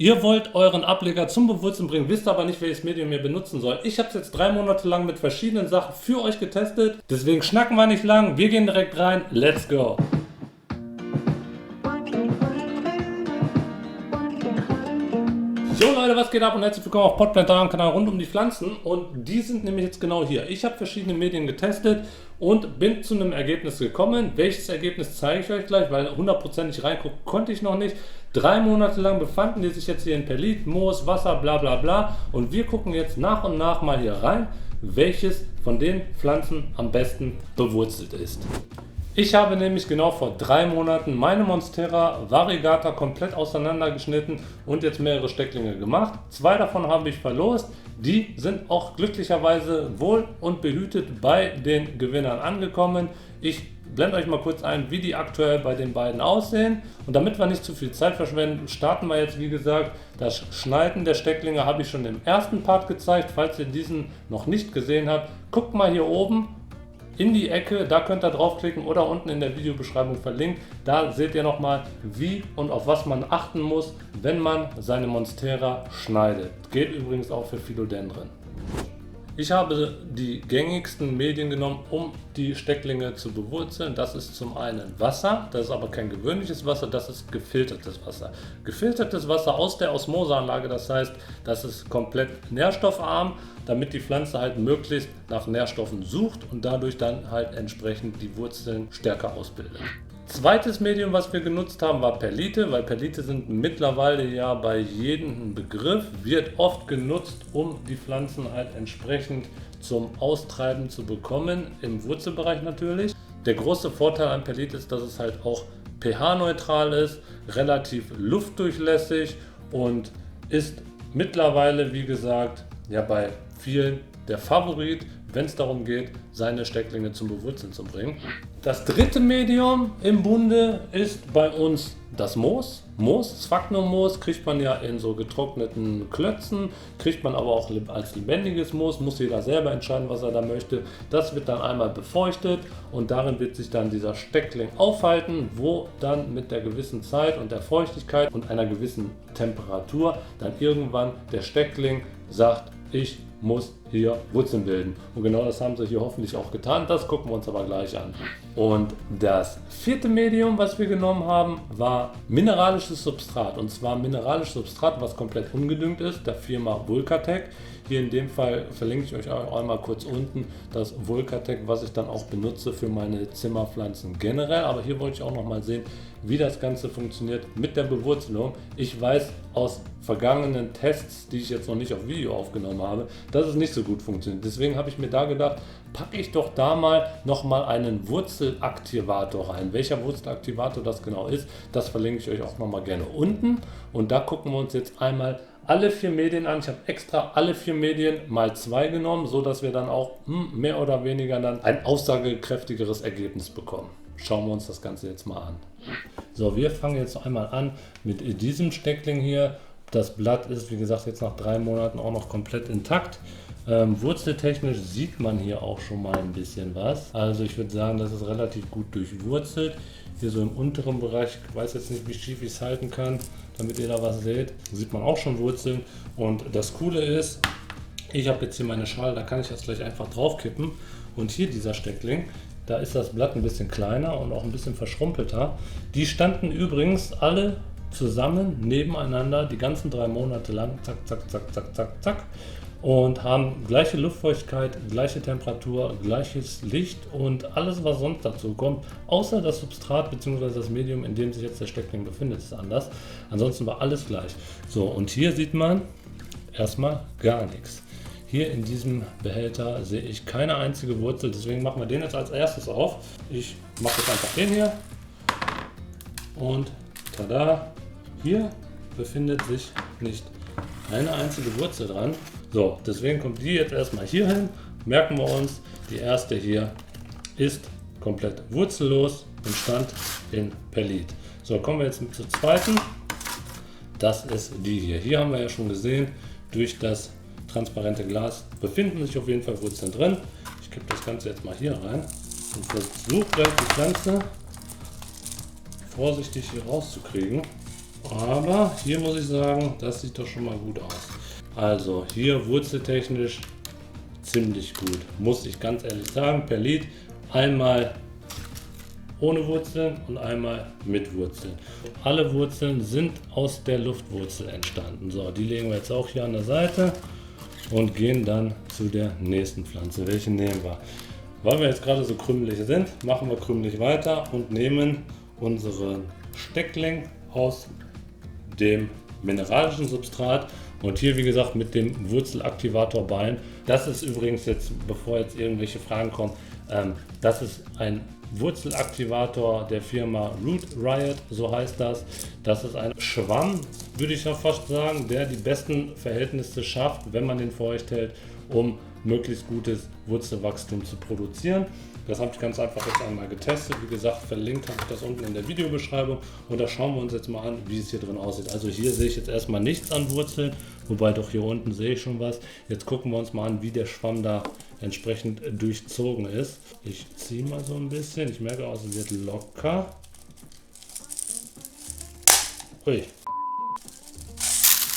Ihr wollt euren Ableger zum Bewurzeln bringen, wisst aber nicht, welches Medium ihr benutzen sollt. Ich habe es jetzt 3 Monate lang mit verschiedenen Sachen für euch getestet. Deswegen schnacken wir nicht lang. Wir gehen direkt rein. Let's go! Jo Leute, was geht ab und herzlich willkommen auf Potplant, eurem Kanal rund um die Pflanzen. Und die sind nämlich jetzt genau hier. Ich habe verschiedene Medien getestet und bin zu einem Ergebnis gekommen. Welches Ergebnis zeige ich euch gleich, weil 100%ig reingucken konnte ich noch nicht. 3 Monate lang befanden die sich jetzt hier in Perlit, Moos, Wasser, bla bla bla. Und wir gucken jetzt nach und nach mal hier rein, welches von den Pflanzen am besten bewurzelt ist. Ich habe nämlich genau vor 3 Monaten meine Monstera variegata komplett auseinandergeschnitten und jetzt mehrere Stecklinge gemacht. 2 davon habe ich verlost. Die sind auch glücklicherweise wohl und behütet bei den Gewinnern angekommen. Ich blende euch mal kurz ein, wie die aktuell bei den beiden aussehen. Und damit wir nicht zu viel Zeit verschwenden, starten wir jetzt, wie gesagt, das Schneiden der Stecklinge habe ich schon im ersten Part gezeigt. Falls ihr diesen noch nicht gesehen habt, guckt mal hier oben in die Ecke, da könnt ihr draufklicken oder unten in der Videobeschreibung verlinkt. Da seht ihr nochmal, wie und auf was man achten muss, wenn man seine Monstera schneidet. Geht übrigens auch für Philodendren. Ich habe die gängigsten Medien genommen, um die Stecklinge zu bewurzeln. Das ist zum einen Wasser, das ist aber kein gewöhnliches Wasser, das ist gefiltertes Wasser. Gefiltertes Wasser aus der Osmoseanlage, das heißt, das ist komplett nährstoffarm, damit die Pflanze halt möglichst nach Nährstoffen sucht und dadurch dann halt entsprechend die Wurzeln stärker ausbildet. Zweites Medium, was wir genutzt haben, war Perlite, weil Perlite sind mittlerweile ja bei jedem ein Begriff, wird oft genutzt, um die Pflanzen halt entsprechend zum Austreiben zu bekommen, im Wurzelbereich natürlich. Der große Vorteil an Perlite ist, dass es halt auch pH-neutral ist, relativ luftdurchlässig und ist mittlerweile, wie gesagt, ja bei vielen der Favorit, wenn es darum geht, seine Stecklinge zum Bewurzeln zu bringen. Das dritte Medium im Bunde ist bei uns das Moos. Moos, Sphagnum-Moos, kriegt man ja in so getrockneten Klötzen, kriegt man aber auch als lebendiges Moos, muss jeder selber entscheiden, was er da möchte. Das wird dann einmal befeuchtet und darin wird sich dann dieser Steckling aufhalten, wo dann mit der gewissen Zeit und der Feuchtigkeit und einer gewissen Temperatur dann irgendwann der Steckling sagt, ich muss hier Wurzeln bilden. Und genau das haben sie hier hoffentlich auch getan. Das gucken wir uns aber gleich an. Und das vierte Medium, was wir genommen haben, war mineralisches Substrat. Und zwar mineralisches Substrat, was komplett ungedüngt ist, der Firma Vulkatec. Hier in dem Fall verlinke ich euch auch einmal kurz unten das Vulkatec, was ich dann auch benutze für meine Zimmerpflanzen generell. Aber hier wollte ich auch noch mal sehen, wie das Ganze funktioniert mit der Bewurzelung. Ich weiß aus vergangenen Tests, die ich jetzt noch nicht auf Video aufgenommen habe, dass es nicht so gut funktioniert. Deswegen habe ich mir da gedacht, packe ich doch da mal noch mal einen Wurzelaktivator rein. Welcher Wurzelaktivator das genau ist, das verlinke ich euch auch noch mal gerne unten. Und da gucken wir uns jetzt einmal alle 4 Medien an. Ich habe extra alle 4 Medien mal 2 genommen, so dass wir dann auch mehr oder weniger dann ein aussagekräftigeres Ergebnis bekommen. Schauen wir uns das Ganze jetzt mal an. So, wir fangen jetzt einmal an mit diesem Steckling hier. Das Blatt ist, wie gesagt, jetzt nach 3 Monaten auch noch komplett intakt. Wurzeltechnisch sieht man hier auch schon mal ein bisschen was. Also ich würde sagen, das ist relativ gut durchwurzelt. Hier so im unteren Bereich, ich weiß jetzt nicht, wie schief ich es halten kann, damit ihr da was seht, sieht man auch schon Wurzeln. Und das Coole ist, ich habe jetzt hier meine Schale, da kann ich das gleich einfach drauf kippen. Und hier dieser Steckling, da ist das Blatt ein bisschen kleiner und auch ein bisschen verschrumpelter. Die standen übrigens alle zusammen nebeneinander die ganzen 3 Monate lang, zack, zack, zack, zack, zack, zack. Und haben gleiche Luftfeuchtigkeit, gleiche Temperatur, gleiches Licht und alles, was sonst dazu kommt, außer das Substrat bzw. das Medium, in dem sich jetzt der Steckling befindet, ist anders. Ansonsten war alles gleich. So, und hier sieht man erstmal gar nichts. Hier in diesem Behälter sehe ich keine einzige Wurzel, deswegen machen wir den jetzt als erstes auf. Ich mache jetzt einfach den hier und tada, hier befindet sich nicht eine einzige Wurzel dran. So, deswegen kommt die jetzt erstmal hier hin. Merken wir uns, die erste hier ist komplett wurzellos und stand in Perlit. So, kommen wir jetzt zur zweiten. Das ist die hier. Hier haben wir ja schon gesehen, durch das transparente Glas befinden sich auf jeden Fall Wurzeln drin. Ich kippe das Ganze jetzt mal hier rein und versuche gleich die Pflanze vorsichtig hier rauszukriegen. Aber hier muss ich sagen, das sieht doch schon mal gut aus. Also hier wurzeltechnisch ziemlich gut, muss ich ganz ehrlich sagen. Perlit einmal ohne Wurzeln und einmal mit Wurzeln. Alle Wurzeln sind aus der Luftwurzel entstanden. So, die legen wir jetzt auch hier an der Seite und gehen dann zu der nächsten Pflanze. Welche nehmen wir? Weil wir jetzt gerade so krümelig sind, machen wir krümelig weiter und nehmen unseren Steckling aus dem mineralischen Substrat und hier wie gesagt mit dem Wurzelaktivator Bein. Das ist übrigens jetzt, bevor jetzt irgendwelche Fragen kommen, das ist ein Wurzelaktivator der Firma Root Riot, so heißt das. Das ist ein Schwamm, würde ich ja fast sagen, der die besten Verhältnisse schafft, wenn man den feucht hält, um möglichst gutes Wurzelwachstum zu produzieren. Das habe ich ganz einfach jetzt einmal getestet. Wie gesagt, verlinkt habe ich das unten in der Videobeschreibung. Und da schauen wir uns jetzt mal an, wie es hier drin aussieht. Also hier sehe ich jetzt erstmal nichts an Wurzeln, wobei doch hier unten sehe ich schon was. Jetzt gucken wir uns mal an, wie der Schwamm da entsprechend durchzogen ist. Ich ziehe mal so ein bisschen. Ich merke auch, es wird locker. Ui.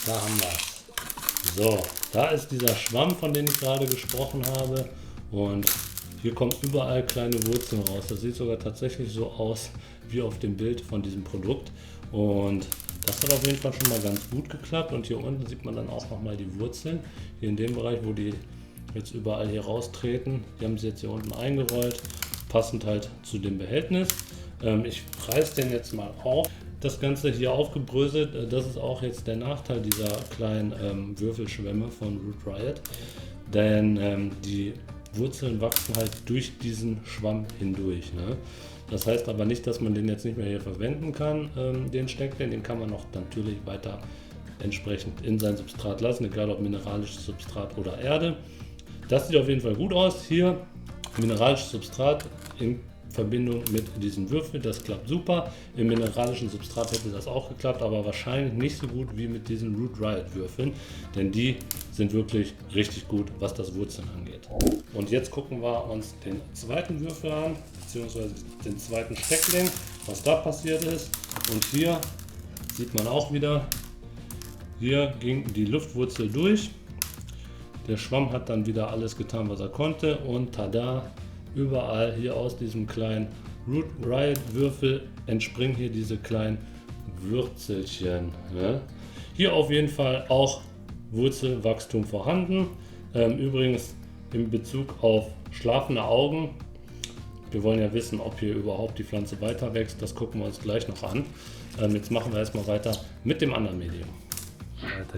Da haben wir es. So, da ist dieser Schwamm, von dem ich gerade gesprochen habe. Und hier kommen überall kleine Wurzeln raus. Das sieht sogar tatsächlich so aus wie auf dem Bild von diesem Produkt. Und das hat auf jeden Fall schon mal ganz gut geklappt. Und hier unten sieht man dann auch nochmal die Wurzeln. Hier in dem Bereich, wo die jetzt überall hier raustreten. Die haben sie jetzt hier unten eingerollt, passend halt zu dem Behältnis. Ich reiße den jetzt mal auf. Das Ganze hier aufgebröselt, das ist auch jetzt der Nachteil dieser kleinen Würfelschwämme von Root Riot. Denn die Wurzeln wachsen halt durch diesen Schwamm hindurch. Ne? Das heißt aber nicht, dass man den jetzt nicht mehr hier verwenden kann, den Steckling. Den kann man noch natürlich weiter entsprechend in sein Substrat lassen, egal ob mineralisches Substrat oder Erde. Das sieht auf jeden Fall gut aus. Hier mineralisches Substrat in Verbindung mit diesem Würfel, das klappt super. Im mineralischen Substrat hätte das auch geklappt, aber wahrscheinlich nicht so gut wie mit diesen Root Riot Würfeln, denn die sind wirklich richtig gut, was das Wurzeln angeht. Und jetzt gucken wir uns den zweiten Würfel an, beziehungsweise den zweiten Steckling, was da passiert ist. Und hier sieht man auch wieder, hier ging die Luftwurzel durch. Der Schwamm hat dann wieder alles getan, was er konnte und tada! Überall hier aus diesem kleinen Root Riot Würfel entspringen hier diese kleinen Würzelchen. Ne? Hier auf jeden Fall auch Wurzelwachstum vorhanden. Übrigens in Bezug auf schlafende Augen. Wir wollen ja wissen, ob hier überhaupt die Pflanze weiter wächst. Das gucken wir uns gleich noch an. Jetzt machen wir erstmal weiter mit dem anderen Medium.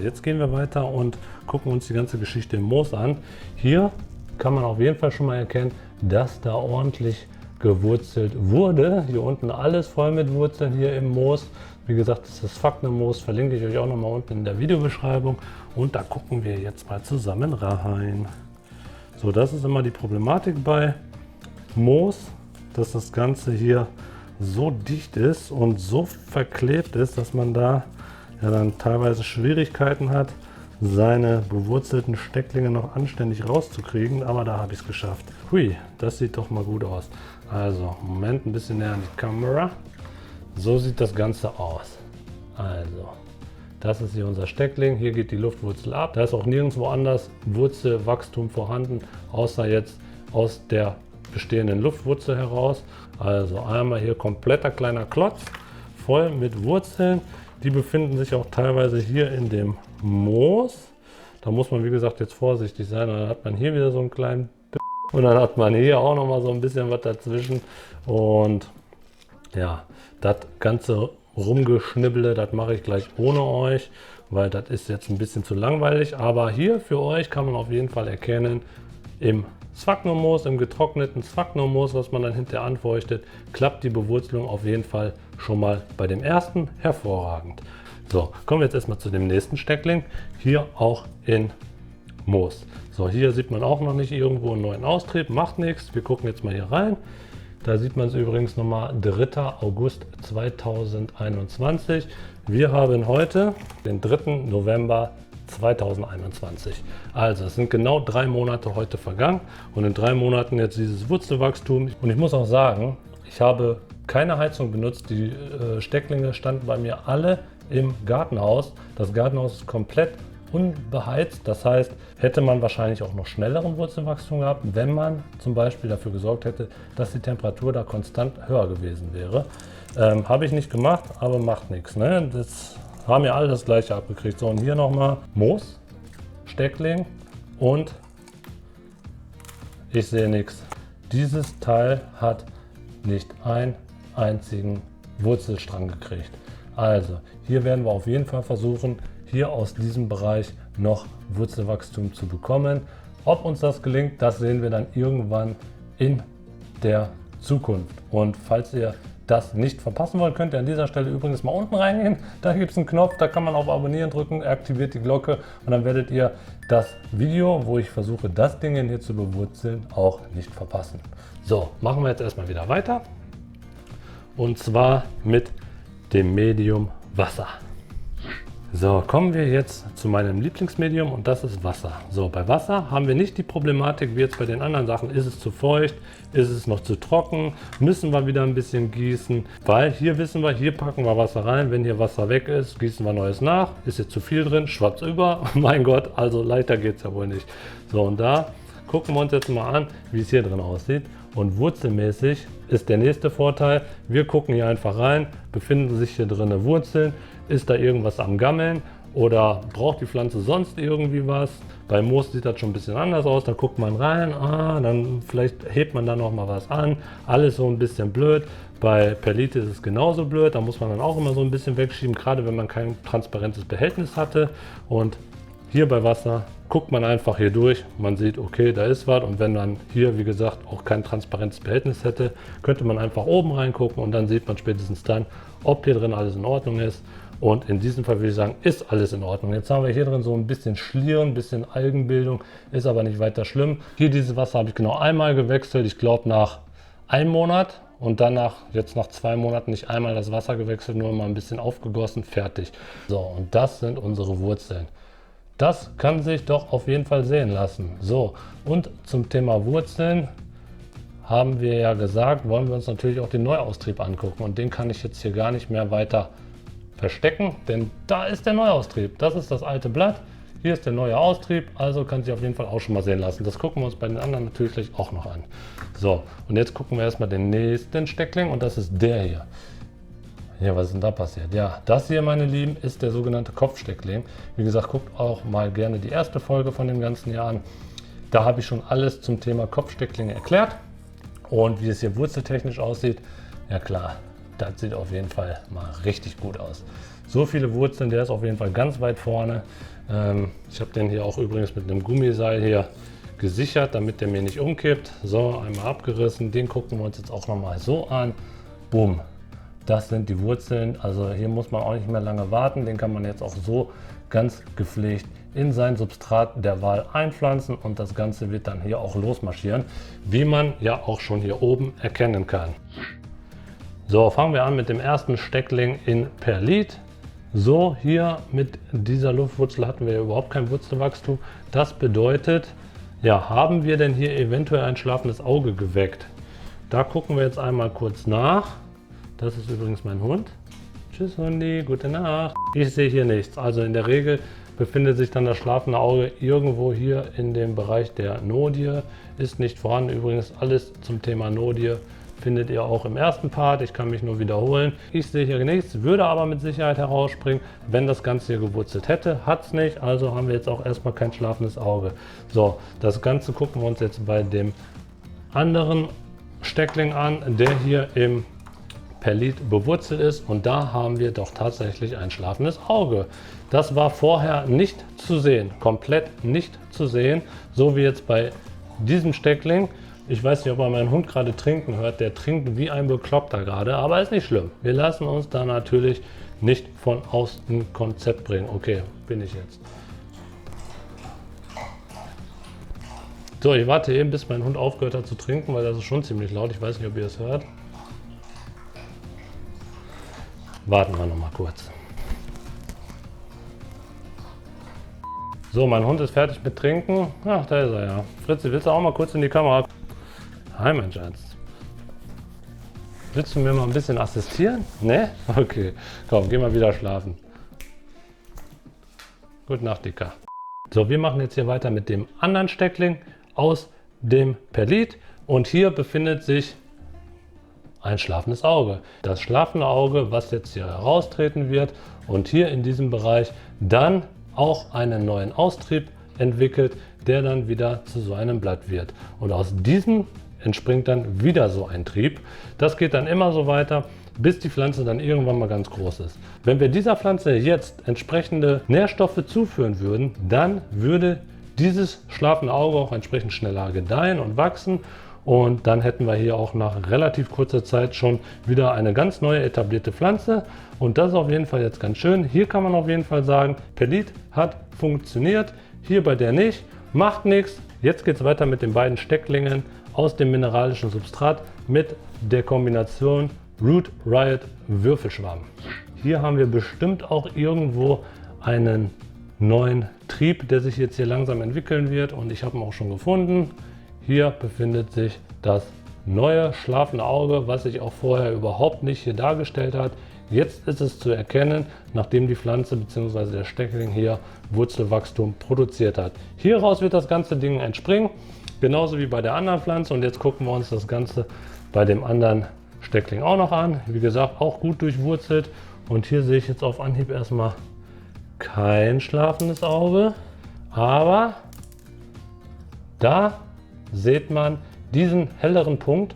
Jetzt gehen wir weiter und gucken uns die ganze Geschichte im Moos an. Hier kann man auf jeden Fall schon mal erkennen, dass da ordentlich gewurzelt wurde. Hier unten alles voll mit Wurzeln hier im Moos. Wie gesagt, das ist das Sphagnum-Moos, verlinke ich euch auch noch mal unten in der Videobeschreibung. Und da gucken wir jetzt mal zusammen rein. So, das ist immer die Problematik bei Moos, dass das Ganze hier so dicht ist und so verklebt ist, dass man da ja dann teilweise Schwierigkeiten hat, seine bewurzelten Stecklinge noch anständig rauszukriegen, aber da habe ich es geschafft. Hui, das sieht doch mal gut aus. Also, Moment, ein bisschen näher an die Kamera. So sieht das Ganze aus. Also, das ist hier unser Steckling. Hier geht die Luftwurzel ab. Da ist auch nirgendwo anders Wurzelwachstum vorhanden, außer jetzt aus der bestehenden Luftwurzel heraus. Also einmal hier kompletter kleiner Klotz, voll mit Wurzeln. Die befinden sich auch teilweise hier in dem Moos. Da muss man wie gesagt jetzt vorsichtig sein. Dann hat man hier wieder so einen kleinen und dann hat man hier auch noch mal so ein bisschen was dazwischen. Und ja, das ganze Rumgeschnibble, das mache ich gleich ohne euch, weil das ist jetzt ein bisschen zu langweilig. Aber hier für euch kann man auf jeden Fall erkennen, im Sphagnum-Moos, im getrockneten Sphagnum-Moos, was man dann hinterher anfeuchtet, klappt die Bewurzelung auf jeden Fall schon mal bei dem ersten hervorragend. So, kommen wir jetzt erstmal zu dem nächsten Steckling, hier auch in Moos. So, hier sieht man auch noch nicht irgendwo einen neuen Austrieb, macht nichts. Wir gucken jetzt mal hier rein. Da sieht man es übrigens nochmal, 3. August 2021. Wir haben heute den 3. November 2021. Also es sind genau 3 Monate heute vergangen und in 3 Monaten jetzt dieses Wurzelwachstum. Und ich muss auch sagen, ich habe keine Heizung benutzt. Die Stecklinge standen bei mir alle im Gartenhaus. Das Gartenhaus ist komplett unbeheizt. Das heißt, hätte man wahrscheinlich auch noch schnelleren Wurzelwachstum gehabt, wenn man zum Beispiel dafür gesorgt hätte, dass die Temperatur da konstant höher gewesen wäre. Habe ich nicht gemacht, aber macht nichts. Ne? Das haben ja alle das gleiche abgekriegt. So, und hier nochmal Moos, Steckling und ich sehe nichts. Dieses Teil hat nicht einen einzigen Wurzelstrang gekriegt. Also hier werden wir auf jeden Fall versuchen, hier aus diesem Bereich noch Wurzelwachstum zu bekommen. Ob uns das gelingt, das sehen wir dann irgendwann in der Zukunft. Und falls ihr das nicht verpassen wollt, könnt ihr an dieser Stelle übrigens mal unten reingehen. Da gibt es einen Knopf, da kann man auf Abonnieren drücken, aktiviert die Glocke und dann werdet ihr das Video, wo ich versuche, das Ding hier zu bewurzeln, auch nicht verpassen. So, machen wir jetzt erstmal wieder weiter. Und zwar mit dem Medium Wasser. So, kommen wir jetzt zu meinem Lieblingsmedium und das ist Wasser. So, bei Wasser haben wir nicht die Problematik wie jetzt bei den anderen Sachen. Ist es zu feucht? Ist es noch zu trocken? Müssen wir wieder ein bisschen gießen? Weil hier wissen wir, hier packen wir Wasser rein. Wenn hier Wasser weg ist, gießen wir neues nach. Ist jetzt zu viel drin, schwappt's über. Mein Gott, also leichter geht es ja wohl nicht. So, und da gucken wir uns jetzt mal an, wie es hier drin aussieht. Und wurzelmäßig ist der nächste Vorteil. Wir gucken hier einfach rein, befinden sich hier drin Wurzeln. Ist da irgendwas am Gammeln oder braucht die Pflanze sonst irgendwie was? Bei Moos sieht das schon ein bisschen anders aus, da guckt man rein, dann vielleicht hebt man da noch mal was an, alles so ein bisschen blöd. Bei Perlit ist es genauso blöd, da muss man dann auch immer so ein bisschen wegschieben, gerade wenn man kein transparentes Behältnis hatte. Und hier bei Wasser guckt man einfach hier durch, man sieht, okay, da ist was, und wenn man hier, wie gesagt, auch kein transparentes Behältnis hätte, könnte man einfach oben reingucken und dann sieht man spätestens dann, ob hier drin alles in Ordnung ist. Und in diesem Fall würde ich sagen, ist alles in Ordnung. Jetzt haben wir hier drin so ein bisschen Schlieren, ein bisschen Algenbildung, ist aber nicht weiter schlimm. Hier dieses Wasser habe ich genau einmal gewechselt, ich glaube nach einem Monat, und danach, jetzt nach 2 Monaten, nicht einmal das Wasser gewechselt, nur mal ein bisschen aufgegossen, fertig. So, und das sind unsere Wurzeln. Das kann sich doch auf jeden Fall sehen lassen. So, und zum Thema Wurzeln haben wir ja gesagt, wollen wir uns natürlich auch den Neuaustrieb angucken, und den kann ich jetzt hier gar nicht mehr weiter verstecken, denn da ist der Neuaustrieb. Das ist das alte Blatt, hier ist der neue Austrieb, also kann sich auf jeden Fall auch schon mal sehen lassen. Das gucken wir uns bei den anderen natürlich gleich auch noch an. So, und jetzt gucken wir erstmal den nächsten Steckling, und das ist der hier. Ja, was ist denn da passiert? Ja, das hier, meine Lieben, ist der sogenannte Kopfsteckling. Wie gesagt, guckt auch mal gerne die erste Folge von dem ganzen Jahr an. Da habe ich schon alles zum Thema Kopfstecklinge erklärt. Und wie es hier wurzeltechnisch aussieht, ja klar, das sieht auf jeden Fall mal richtig gut aus. So viele Wurzeln, der ist auf jeden Fall ganz weit vorne. Ich habe den hier auch übrigens mit einem Gummiseil hier gesichert, damit der mir nicht umkippt. So, einmal abgerissen. Den gucken wir uns jetzt auch noch mal so an. Boom. Das sind die Wurzeln. Also hier muss man auch nicht mehr lange warten. Den kann man jetzt auch so ganz gepflegt in sein Substrat der Wahl einpflanzen, und das Ganze wird dann hier auch losmarschieren, wie man ja auch schon hier oben erkennen kann. So, fangen wir an mit dem ersten Steckling in Perlit. So, hier mit dieser Luftwurzel hatten wir ja überhaupt kein Wurzelwachstum. Das bedeutet, ja, haben wir denn hier eventuell ein schlafendes Auge geweckt? Da gucken wir jetzt einmal kurz nach. Das ist übrigens mein Hund. Tschüss Hundi, gute Nacht. Ich sehe hier nichts. Also in der Regel befindet sich dann das schlafende Auge irgendwo hier in dem Bereich der Nodie. Ist nicht vorhanden. Übrigens alles zum Thema Nodie findet ihr auch im ersten Part. Ich kann mich nur wiederholen. Ich sehe hier nichts, würde aber mit Sicherheit herausspringen, wenn das Ganze hier gewurzelt hätte. Hat es nicht, also haben wir jetzt auch erstmal kein schlafendes Auge. So, das Ganze gucken wir uns jetzt bei dem anderen Steckling an, der hier im Perlit bewurzelt ist, und da haben wir doch tatsächlich ein schlafendes Auge. Das war vorher nicht zu sehen, komplett nicht zu sehen, so wie jetzt bei diesem Steckling. Ich weiß nicht, ob man meinen Hund gerade trinken hört, der trinkt wie ein Bekloppter gerade, aber ist nicht schlimm. Wir lassen uns da natürlich nicht von aus dem Konzept bringen. Okay, bin ich jetzt. So, ich warte eben, bis mein Hund aufgehört hat zu trinken, weil das ist schon ziemlich laut. Ich weiß nicht, ob ihr es hört. Warten wir noch mal kurz. So, mein Hund ist fertig mit Trinken. Ach, da ist er ja. Fritzi, willst du auch mal kurz in die Kamera? Hi, mein Schatz. Willst du mir mal ein bisschen assistieren? Ne? Okay. Komm, geh mal wieder schlafen. Gute Nacht, Dicker. So, wir machen jetzt hier weiter mit dem anderen Steckling aus dem Perlit. Und hier befindet sich ein schlafendes Auge. Das schlafende Auge, was jetzt hier heraustreten wird und hier in diesem Bereich dann auch einen neuen Austrieb entwickelt, der dann wieder zu so einem Blatt wird. Und aus diesem entspringt dann wieder so ein Trieb. Das geht dann immer so weiter, bis die Pflanze dann irgendwann mal ganz groß ist. Wenn wir dieser Pflanze jetzt entsprechende Nährstoffe zuführen würden, dann würde dieses schlafende Auge auch entsprechend schneller gedeihen und wachsen. Und dann hätten wir hier auch nach relativ kurzer Zeit schon wieder eine ganz neue etablierte Pflanze. Und das ist auf jeden Fall jetzt ganz schön. Hier kann man auf jeden Fall sagen, Perlit hat funktioniert, hier bei der nicht, macht nichts. Jetzt geht es weiter mit den beiden Stecklingen aus dem mineralischen Substrat mit der Kombination Root Riot Würfelschwamm. Hier haben wir bestimmt auch irgendwo einen neuen Trieb, der sich jetzt hier langsam entwickeln wird, und ich habe ihn auch schon gefunden. Hier befindet sich das neue schlafende Auge, was sich auch vorher überhaupt nicht hier dargestellt hat. Jetzt ist es zu erkennen, nachdem die Pflanze bzw. der Steckling hier Wurzelwachstum produziert hat. Hieraus wird das ganze Ding entspringen, genauso wie bei der anderen Pflanze. Und jetzt gucken wir uns das Ganze bei dem anderen Steckling auch noch an. Wie gesagt, auch gut durchwurzelt. Und hier sehe ich jetzt auf Anhieb erstmal kein schlafendes Auge, aber da sieht man diesen helleren Punkt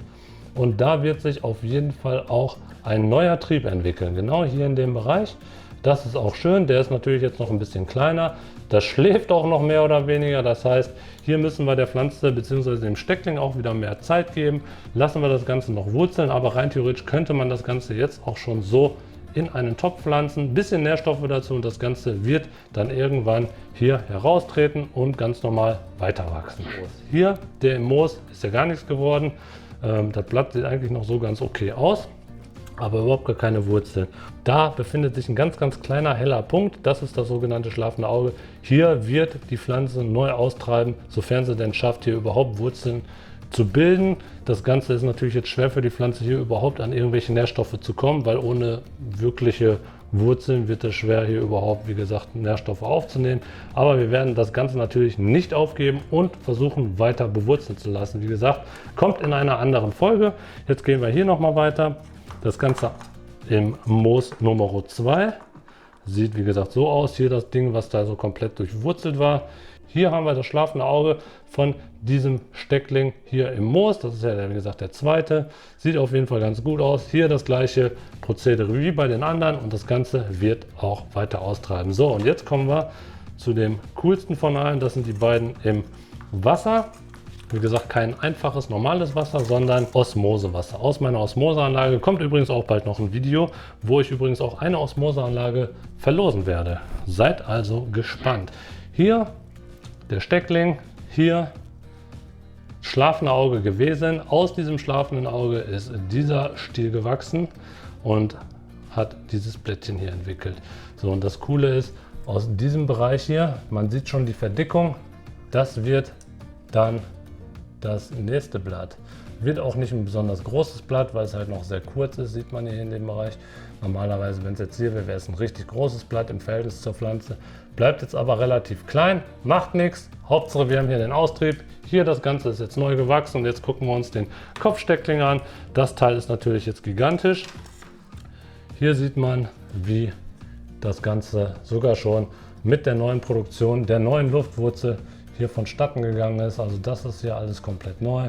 und da wird sich auf jeden Fall auch ein neuer Trieb entwickeln, genau hier in dem Bereich. Das ist auch schön, der ist natürlich jetzt noch ein bisschen kleiner, das schläft auch noch mehr oder weniger, das heißt, hier müssen wir der Pflanze bzw. dem Steckling auch wieder mehr Zeit geben, lassen wir das Ganze noch wurzeln, aber rein theoretisch könnte man das Ganze jetzt auch schon so in einen Topf pflanzen, ein bisschen Nährstoffe dazu und das Ganze wird dann irgendwann hier heraustreten und ganz normal weiter wachsen. Hier, der im Moos, ist ja gar nichts geworden. Das Blatt sieht eigentlich noch so ganz okay aus, aber überhaupt gar keine Wurzeln. Da befindet sich ein ganz kleiner heller Punkt, das ist das sogenannte schlafende Auge. Hier wird die Pflanze neu austreiben, sofern sie denn schafft, hier überhaupt Wurzeln zu bilden. Das Ganze ist natürlich jetzt schwer für die Pflanze hier überhaupt an irgendwelche Nährstoffe zu kommen, weil ohne wirkliche Wurzeln wird es schwer hier überhaupt, wie gesagt, Nährstoffe aufzunehmen. Aber wir werden das Ganze natürlich nicht aufgeben und versuchen weiter bewurzeln zu lassen. Wie gesagt, kommt in einer anderen Folge. Jetzt gehen wir hier nochmal weiter. Das Ganze im Moos Nummer 2. Sieht wie gesagt so aus. Hier das Ding, was da so komplett durchwurzelt war. Hier haben wir das schlafende Auge von diesem Steckling hier im Moos. Das ist ja, wie gesagt, der zweite. Sieht auf jeden Fall ganz gut aus. Hier das gleiche Prozedere wie bei den anderen und das Ganze wird auch weiter austreiben. So, und jetzt kommen wir zu dem coolsten von allen. Das sind die beiden im Wasser. Wie gesagt, kein einfaches, normales Wasser, sondern Osmosewasser. Aus meiner Osmoseanlage kommt übrigens auch bald noch ein Video, wo ich übrigens auch eine Osmoseanlage verlosen werde. Seid also gespannt. Hier der Steckling, hier schlafende Auge gewesen. Aus diesem schlafenden Auge ist dieser Stiel gewachsen und hat dieses Blättchen hier entwickelt. So, und das Coole ist, aus diesem Bereich hier, man sieht schon die Verdickung, das wird dann das nächste Blatt. Wird auch nicht ein besonders großes Blatt, weil es halt noch sehr kurz ist, sieht man hier in dem Bereich. Normalerweise, wenn es jetzt hier wäre, wäre es ein richtig großes Blatt im Verhältnis zur Pflanze. Bleibt jetzt aber relativ klein, macht nichts. Hauptsache wir haben hier den Austrieb. Hier das Ganze ist jetzt neu gewachsen und jetzt gucken wir uns den Kopfsteckling an. Das Teil ist natürlich jetzt gigantisch. Hier sieht man, wie das Ganze sogar schon mit der neuen Produktion, der neuen Luftwurzel hier vonstatten gegangen ist. Also das ist hier alles komplett neu.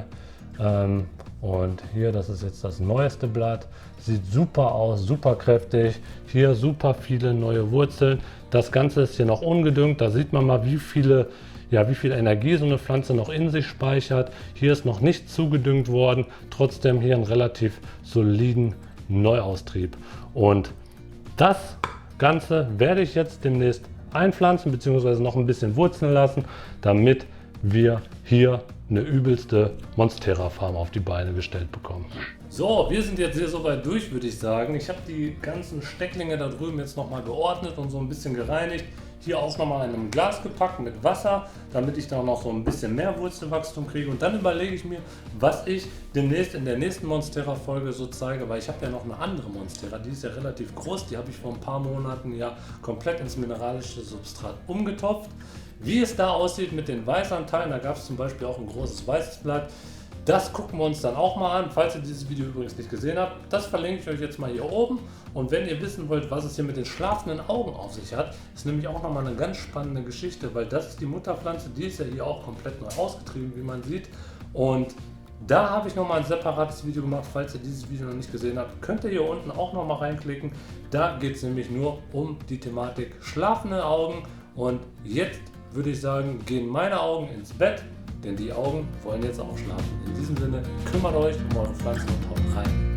Und hier, das ist jetzt das neueste Blatt. Sieht super aus, super kräftig. Hier super viele neue Wurzeln. Das Ganze ist hier noch ungedüngt. Da sieht man mal, wie viel Energie so eine Pflanze noch in sich speichert. Hier ist noch nicht zugedüngt worden. Trotzdem hier einen relativ soliden Neuaustrieb. Und das Ganze werde ich jetzt demnächst einpflanzen bzw. noch ein bisschen wurzeln lassen, damit wir hier eine übelste Monstera-Farm auf die Beine gestellt bekommen. So, wir sind jetzt hier soweit durch, würde ich sagen. Ich habe die ganzen Stecklinge da drüben jetzt nochmal geordnet und so ein bisschen gereinigt. Hier auch nochmal in einem Glas gepackt mit Wasser, damit ich da noch so ein bisschen mehr Wurzelwachstum kriege. Und dann überlege ich mir, was ich demnächst in der nächsten Monstera-Folge so zeige, weil ich habe ja noch eine andere Monstera, die ist ja relativ groß, die habe ich vor ein paar Monaten ja komplett ins mineralische Substrat umgetopft. Wie es da aussieht mit den Weißanteilen, da gab es zum Beispiel auch ein großes weißes Blatt. Das gucken wir uns dann auch mal an, falls ihr dieses Video übrigens nicht gesehen habt. Das verlinke ich euch jetzt mal hier oben. Und wenn ihr wissen wollt, was es hier mit den schlafenden Augen auf sich hat, ist nämlich auch nochmal eine ganz spannende Geschichte, weil das ist die Mutterpflanze, die ist ja hier auch komplett neu ausgetrieben, wie man sieht. Und da habe ich nochmal ein separates Video gemacht, falls ihr dieses Video noch nicht gesehen habt, könnt ihr hier unten auch nochmal reinklicken. Da geht es nämlich nur um die Thematik schlafende Augen. Und jetzt würde ich sagen, gehen meine Augen ins Bett. Denn die Augen wollen jetzt auch schlafen. In diesem Sinne, kümmert euch um eure Pflanzen und haut rein.